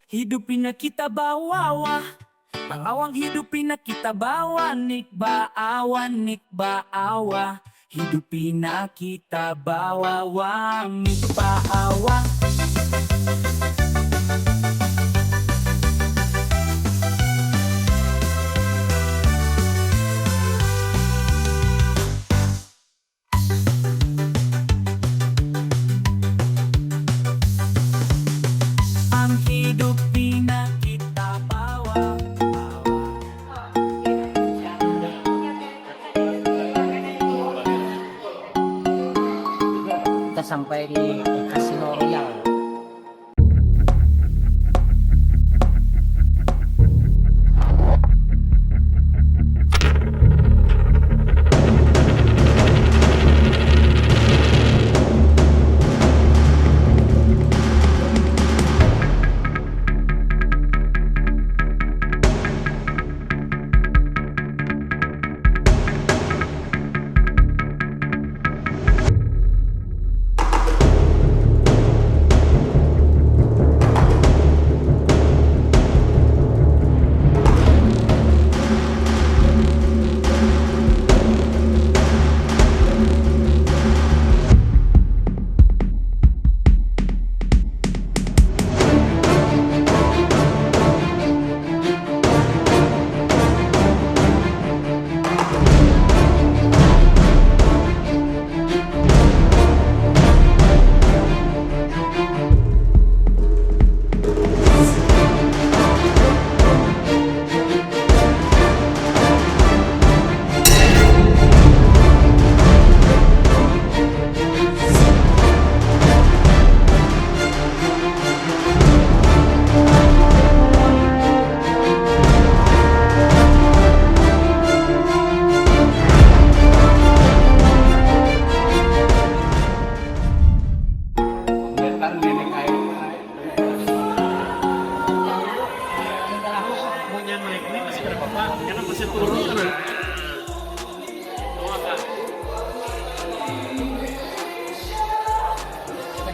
Hidupin na kita bawawa, pangawang hidupin na kita bawa, nik baawa. Hidupin na kita bawawa, nik baawa. Ang hidupin na kita bawa. Kita sampai di Casino Royal.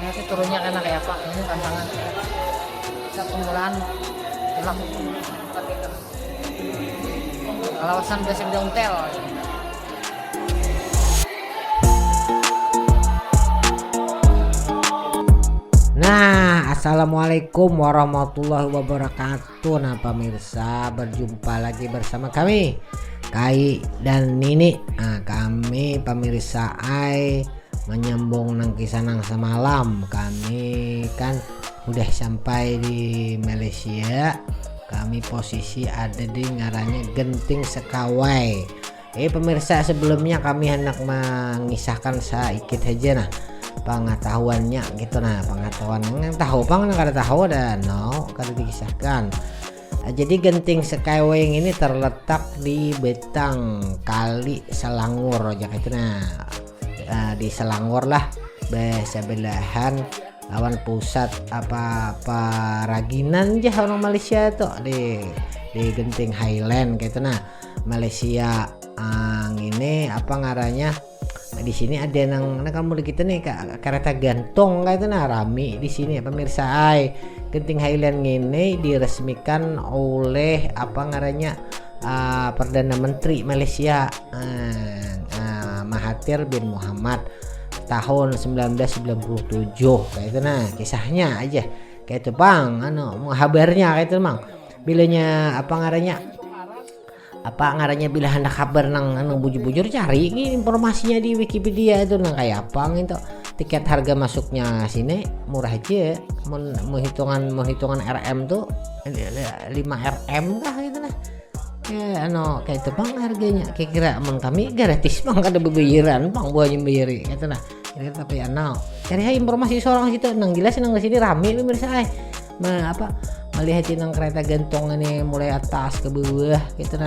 Nanti turunnya karena kayak apa? Ini tantangan kita permulaan hilang kawasan biasa di hotel. Nah, assalamualaikum warahmatullahi wabarakatuh. Nah, pemirsa, berjumpa lagi bersama kami Kai dan Nini. Nah, kami pemirsa menyambung nang kisah nang semalam. Kami kan udah sampai di Malaysia. Kami posisi ada di ngarannya Genting Sekawai. Pemirsa, sebelumnya kami hendak mengisahkan sedikit aja nah pengetahuannya gitu. Nah, pengetahuan yang tahu kada tahu dan kada dikisahkan. Jadi Genting Sekawai ini terletak di Betang Kali Selangor aja gitu. Di Selangor lah sebelahan lawan pusat apa Raginan aja orang Malaysia tuh di Genting Highland gitu. Nah, Malaysia ini apa ngaranya di sini ada yang kamu kita nih kereta gantung kayak itu rame di sini ya pemirsa. Genting Highland ini diresmikan oleh apa ngaranya Perdana Menteri Malaysia Mahathir bin Mohamad tahun 1997 kayak itu. Nah, kisahnya aja kayak itu bang kabarnya kayak itu bang bilanya apa ngaranya bila hendak kabar nang bujur-bujur cari informasinya di Wikipedia itu nang kayak apa gitu. Tiket harga masuknya sini murah aja, mau hitungan RM tuh 5 RM kah gitu lah. Kayak itu bang harganya kira-kira kami gratis bang, kada bebayaran bang buahnya bayari gitu lah. Tapi cari informasi seorang situ nang jelas nang sini rame lu mirsa melihat nang kereta gantung ini mulai atas ke bawah gitu.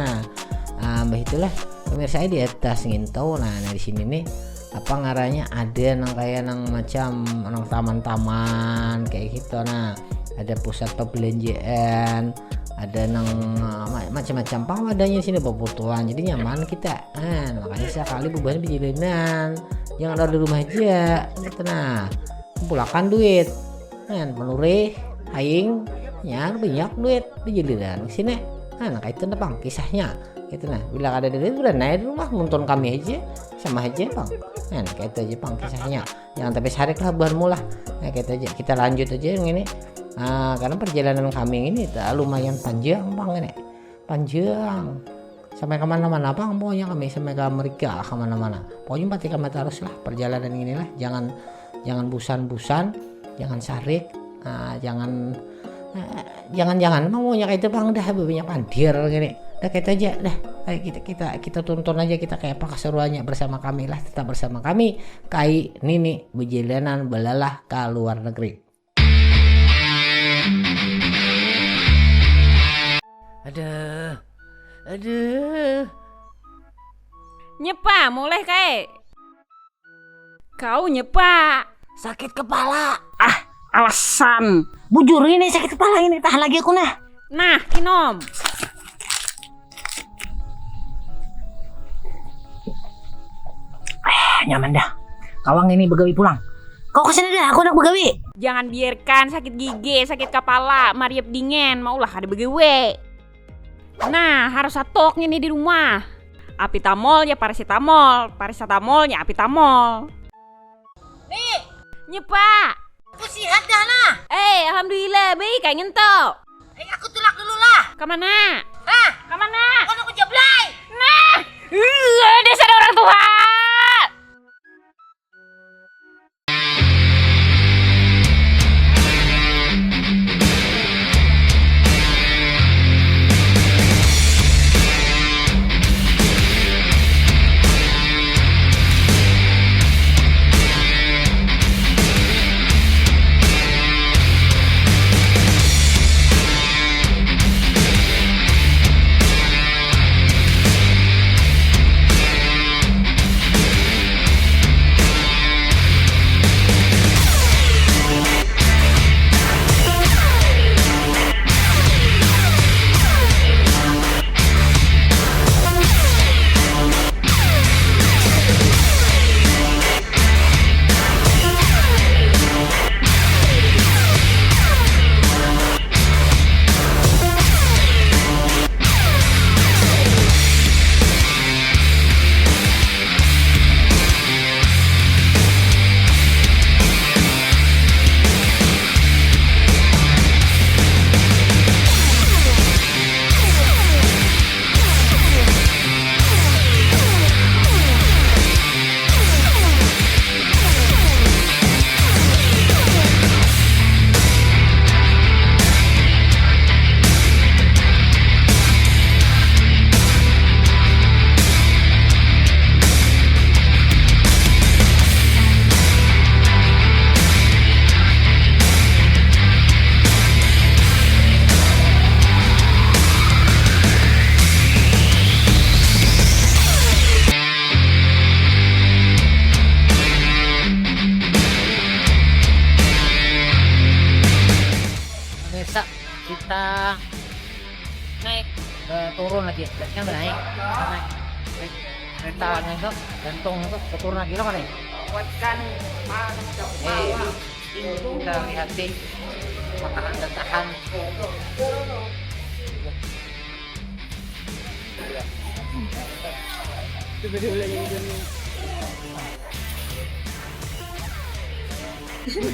Itulah pemirsa di atas ngintau. Nah, di sini nih apa ngaranya ada nang kayak nang macam nang taman-taman kayak gitu. Nah, ada pusat perbelanjaan, ada nang macam-macam adanya sini pebutuhan, jadi nyaman kita. Makanya sekali beban perjalanan jangan ada di rumah aja gitu. Kumpulkan duit menurih aing ya banyak duit dijeliran sini. Nah kayak itu bang kisahnya gitu. Nah bila ada duit udah naik di rumah nonton kami aja sama aja bang. Nah kayak itu aja bang kisahnya, jangan tapi sarik lah buat mulah. Nah kayak itu aja, kita lanjut aja yang ini. Karena perjalanan kami ini lumayan panjang bang, ini panjang sampai kemana-mana bang. Pokoknya kami sampai ke Amerika kemana-mana. Pokoknya pasti kami terus lah perjalanan inilah, jangan busan-busan, jangan sarik, jangan maunya kayak itu bang. Dah banyak pandir gini, dah kayak aja dah. Kita tonton aja, kita kayak apa keseruannya bersama kami lah. Tetap bersama kami Kai Nini Bejalanan Belalah ke luar negeri. Aduh Nyepa mulai kayak kau nyepa sakit kepala. alasan Bujur ini sakit kepala ini, tahan lagi aku nah. nah kinom Nyaman dah. Kawang ini begawi pulang. Kau kesini dah, aku nak begawi. jangan biarkan sakit gigi sakit kepala mariep dingin maulah ada begewe. Nah harus satoknya nih di rumah, apitamol ya paracetamol ya apitamol. Nih, Nyepa aku sihat dah lah. alhamdulillah baik kayak ngentok. Aku tulak dulu lah. Kemana? Hah? Kemana? Aku jablay. Nah, dasar orang tua. Kita naik turun lagi, kan naik kereta itu gantung itu turun lagi loh kan nih. Kuatkan Kita lihat sih makanan dan tahan.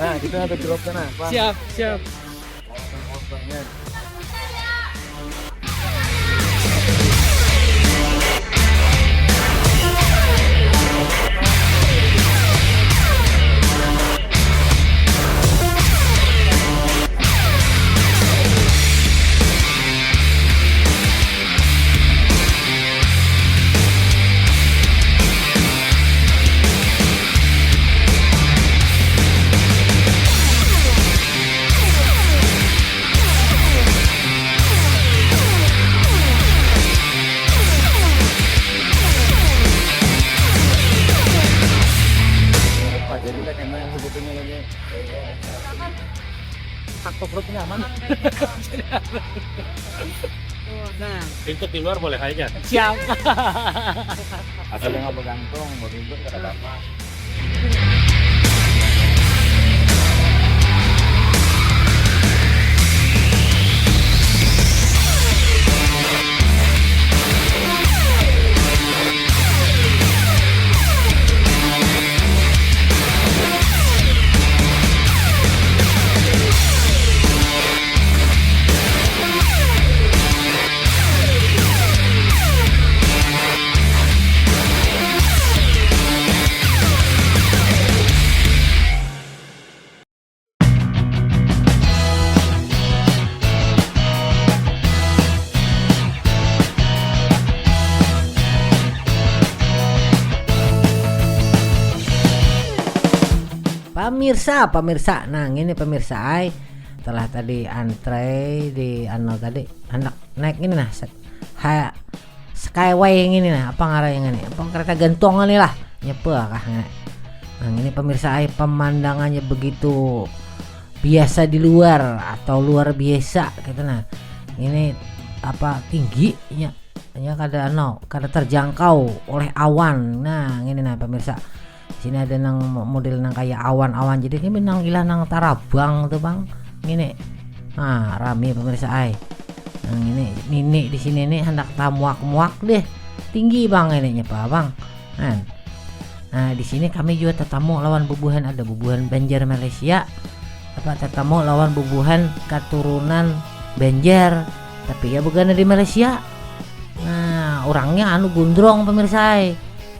Nah, kita ada drop sana. siap Jadi kan emang sebetulnya lagi satu perutnya aman. Untuk di luar boleh aja. siap. Asal yang nggak bergantung, mau ribet nggak ada apa. Pemirsa, nah ini pemirsa ay telah tadi antre di tadi hendak naik ini nah skyway yang ini nah apa ngarah yang ini apa kereta gantung ini lah nyepe kah nah ini pemirsa ay pemandangannya begitu biasa di luar atau luar biasa gitu nah ini apa tingginya kada terjangkau oleh awan. Nah ini nah pemirsa sini ada nang model nang kayak awan-awan jadi ini nang ilah nang Tarabang tuh bang ini nah rame pemirsa ay nah ini di sini nih hendak muak deh tinggi bang ini pak bang nah di sini kami juga tetamu lawan bubuhan ada bubuhan Banjar Malaysia apa tetamu lawan bubuhan keturunan Banjar tapi ya bukan di Malaysia. Nah orangnya gondrong pemirsa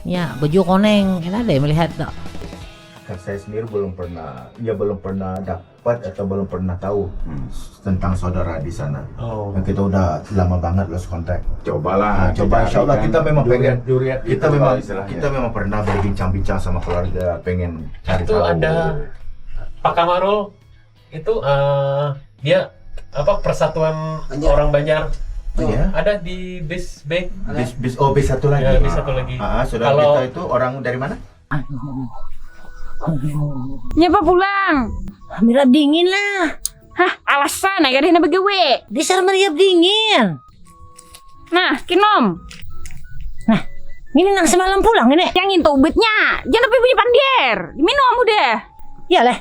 ya baju koneng ini ada yang melihat tak? Kan saya sendiri belum pernah dapat atau belum pernah tahu tentang saudara di sana. Dan kita udah lama banget lost contact. Cobalah, coba insya Allah kita memang pengen kita memang pernah berbincang-bincang sama keluarga pengen cari Itu tahu. ada Pak Kamarul itu dia apa persatuan orang Banjar. Oh ya? Ada di bis B. Bis satu lagi. Ya, bis satu lagi. Saudara Kalau- kita itu orang dari mana? Nyapa pulang? Mirap dingin lah. Hah, alasan ya ada begawe. Dasar meriap dingin. Nah, kinom. Ini nang semalam pulang ini. Yang itu ubetnya, jangan lebih punya pandir. Minum udah. Iyalah.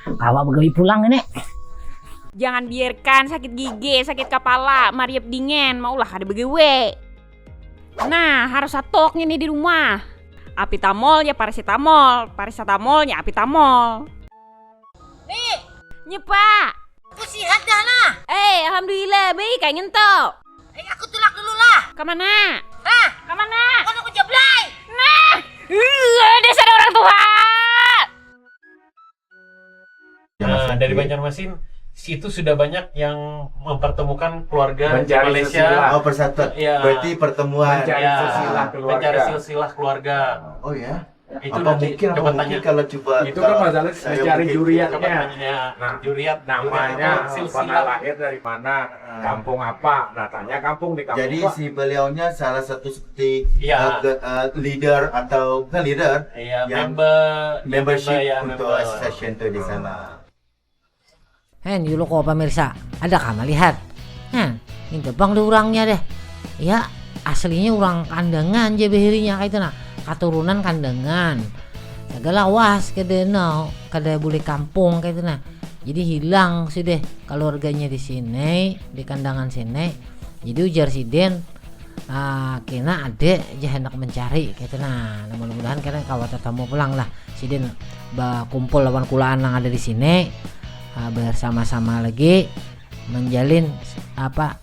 Awak begawi pulang ini. Jangan biarkan sakit gigi, sakit kepala, mariap dingin, maulah ada begawe. Nah, harus satok ini di rumah. Apitamol ya paracetamolnya apitamol. Nih, Nyepa. aku sihat dah lah. Alhamdulillah, baik kayak ngentok. Aku tulak dulu lah. Kemana? Hah? Kemana? Aku jablay. Nah, dasar orang tua. Dari Banjarmasin itu sudah banyak yang mempertemukan keluarga di Mencari Malaysia. silsilah. Persatuan. Iya. Berarti pertemuan. Mencari Ya, silsilah keluarga. mencari silsilah keluarga. Oh ya. Itu Apa nanti mungkin coba tanya. kalau coba Itu kan masalah saya mencari mungkin- juriatnya. Coba tanya Nah, juriat namanya pernah silsilah. lahir dari mana, kampung apa. Nah, tanya kampung di kampung Jadi apa. si beliaunya salah satu seperti Iya. leader atau bukan leader Iya, yang member membership ya, untuk member. association tuh di sana. Dulu kok pemirsa ada kah melihat ini bang di orangnya deh ya aslinya orang kandangan je behirinya kayak itu nah keturunan kandangan segala was kada boleh kampung kayak itu nah jadi hilang sih deh keluarganya di sini di kandangan sini jadi ujar siden kena adek aja hendak mencari kayak itu nah mudah-mudahan kena kawat tamu pulang lah siden kumpul lawan kulaan yang ada di sini bersama-sama lagi menjalin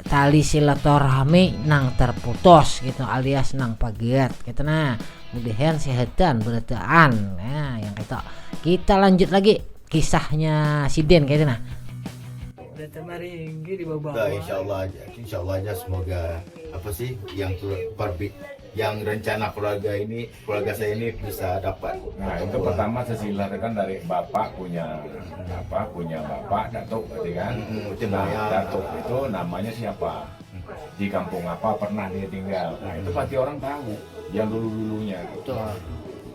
tali silaturahmi nang terputus gitu alias nang pagiat gitu nah mudahan sehatan berataan nah yang kita lanjut lagi kisahnya Siden kayak nah Insya Allah aja semoga yang rencana keluarga saya ini bisa dapat. Nah, itu pertama sesilah kan dari bapak punya bapak datuk berarti kan. Datuk itu namanya siapa? Di kampung apa pernah dia tinggal. Nah, itu pasti orang tahu yang dulunya.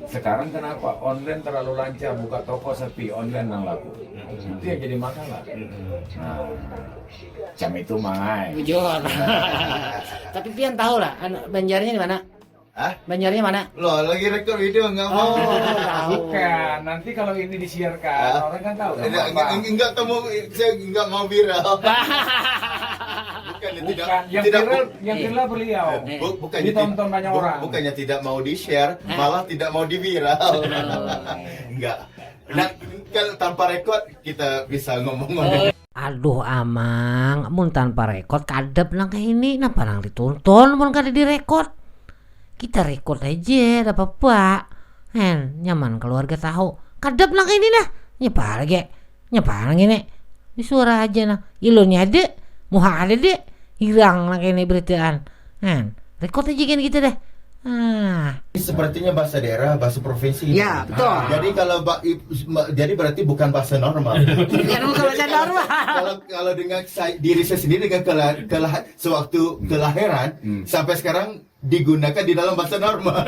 Sekarang kenapa online terlalu lancar, buka toko sepi, online yang laku. Itu yang jadi masalah. Nah, jam itu mangai. Bujur. Tapi pian tahu lah Banjarnya di mana? Banjarnya mana? Loh, lagi rekor video nggak mau. Bukan, nanti kalau ini disiarkan orang kan tahu. Enggak saya enggak mau viral. Bukan, yang viral beliau. Bukannya Ditonton banyak orang. Bukannya tidak mau di-share, malah tidak mau di-viral. Enggak. Nah, kalau tanpa rekod kita bisa ngomong-ngomong. Aduh amang, mun tanpa rekod kadep nang kayak ini, napa nang ditonton, mun kada direkod. Kita rekod aja, ada apa-apa. Nyaman keluarga tahu. Kadep nang ini nah, nyapa lagi, nyapa nang ini. Di suara aja nah, ilonnya ada, muha ada deh, hilang nang ini beritaan. Rekod aja kan kita deh. Sepertinya bahasa daerah, bahasa provinsi. Ya, betul. Jadi kalau jadi berarti bukan bahasa normal. Bukan bahasa normal. Kalau dengan diri saya sendiri dengan sewaktu kelahiran sampai sekarang digunakan di dalam bahasa normal.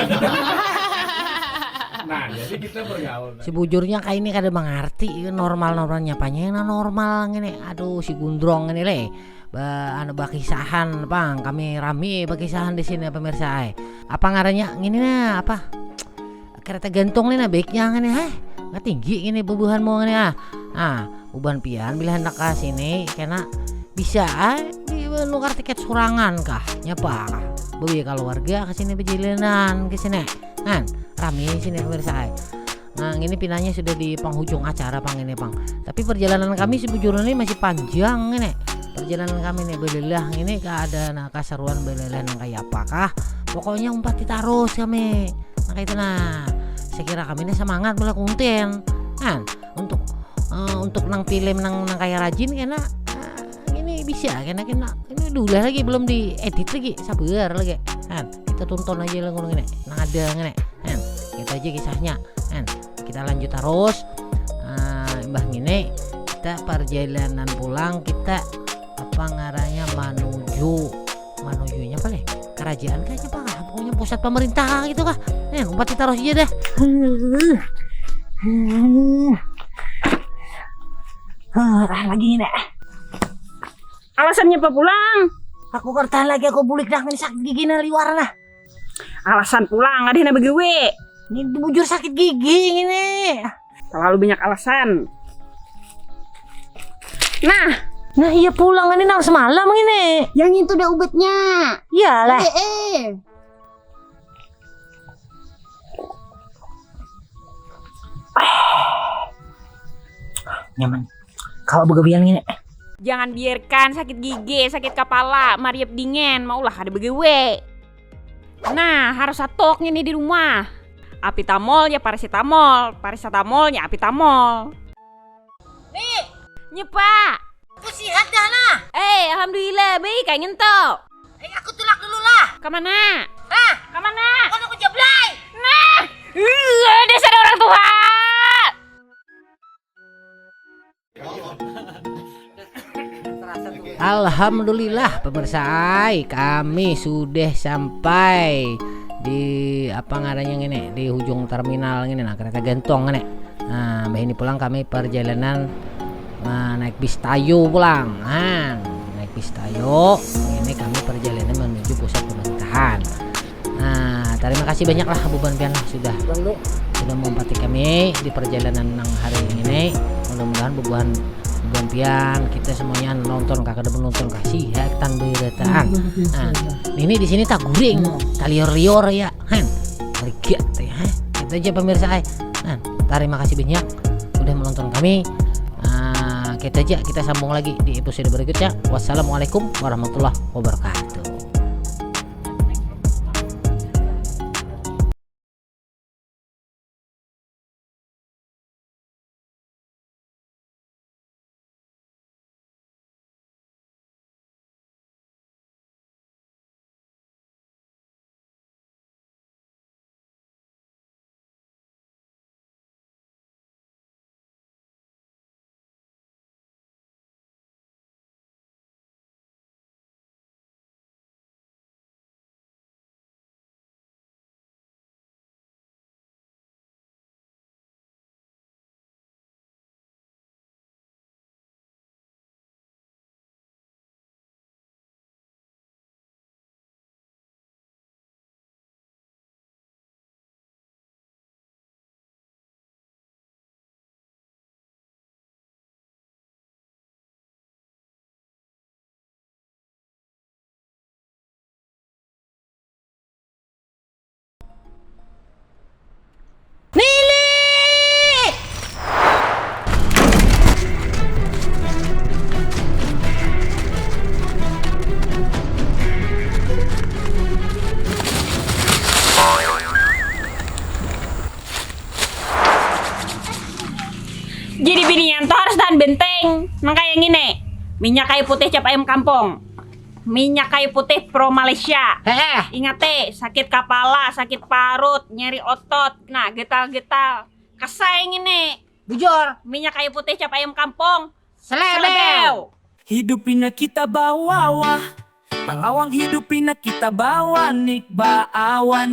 Nah, jadi kita bergaul. Sebujurnya kayak ini kada mengerti normal-normalnya apanya normal ngene. Aduh si Gundrong ini le. Anu bakisahan bang, kami rame bakisahan di sini pemirsa. Apa ngarannya ngini nah apa? Kereta gantung nih nah baiknya ngene nggak tinggi ini bubuhan mau ngene bubuhan pian bila hendak ke sini kena bisa nukar tiket surangan kah nyapa kah? Boy kalau warga ke sini perjalanan ke sini kan rame sini pemirsa. Nah ini pinanya sudah di penghujung acara pang ini pang. Tapi perjalanan kami sebujurnya ini masih panjang ini. Perjalanan kami nih belilah ini keadaan kasaruan belilah nang kayak apakah? Pokoknya umpati terus kami. Nah kayak itu nah. Saya kira kami ini semangat mulai konten kan untuk nang film nang kayak rajin kena ini bisa kena ini dulu lagi belum diedit lagi sabar lagi kan kita tonton aja lah ngomong ini nang ada ngene kan kita aja kisahnya kan kita lanjut terus mbah ngene kita perjalanan pulang kita apa ngaranya menujunya apa nih kerajaan kayaknya pak pokoknya pusat pemerintah gitu kah umpati terus aja deh. Lagi ini alasannya apa pulang? Aku kertaan lagi aku bulik dah ini sakit gigi na liwar nah. Alasan pulang ada yang begiwe. Ini bujur sakit gigi ini. Terlalu banyak alasan. Nah iya pulang ini nang semalam ini. Yang itu udah obatnya. Iyalah. Nyaman. Kalau begawian ini. Jangan biarkan sakit gigi, sakit kepala, mariep dingin, maulah ada begiwe. Nah, harus atok nih di rumah. Apitamol ya paracetamol, paracetamolnya apitamol. Nih, Nyepa. aku sehat dah nah. Alhamdulillah baik kayak ngentok. Aku tulak dulu lah. Kemana? Hah? Kemana? Aku jablay. Nah, dasar orang tua. Alhamdulillah pemirsa, kami sudah sampai di apa ngaranya ini di ujung terminal ini nah kereta gantung ini. Nah, mbak ini pulang kami perjalanan naik bis Tayo pulang. Nah, naik bis Tayo ini kami perjalanan menuju pusat pemerintahan. Nah, terima kasih banyak lah Buban Pian sudah menempati kami di perjalanan hari ini. Mudah-mudahan Buban Pian kita semuanya nonton kakak ada menonton kasih hatan beretaan. Nah, ini di sini tak guring, lior ya, han, lihat ya, itu aja pemirsa. Nah, terima kasih banyak sudah menonton kami. Kita sambung lagi di episode berikutnya. Wassalamualaikum warahmatullahi wabarakatuh. Jadi binian tuh harus tahan benteng. Nang kayak gini. Minyak kayu putih cap ayam kampung. minyak kayu putih pro Malaysia. Ingat sakit kepala, sakit parut, nyeri otot, nah getal-getal, kesaing ini. Bujur. Minyak kayu putih cap ayam kampung. Selebeu. Hidupin na kita bawawa, pangawang hidupin na kita bawa, nik baawa.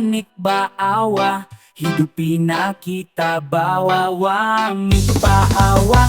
Hidupin na kita bawawa, nik baawa.